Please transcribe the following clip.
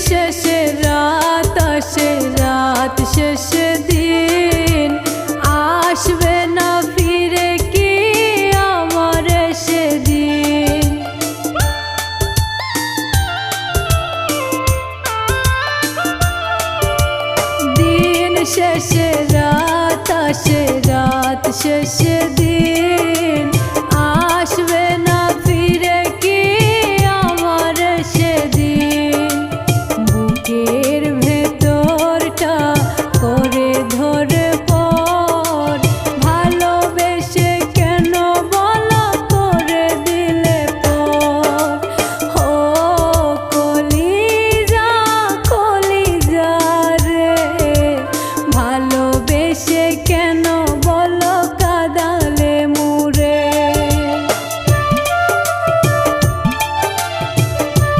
শেষে রাত আসে, রাত শেষে দিন আসবে না ফিরে কি আমার সেদিন। দিন শেষে রাত আসে, রাত শেষে দিন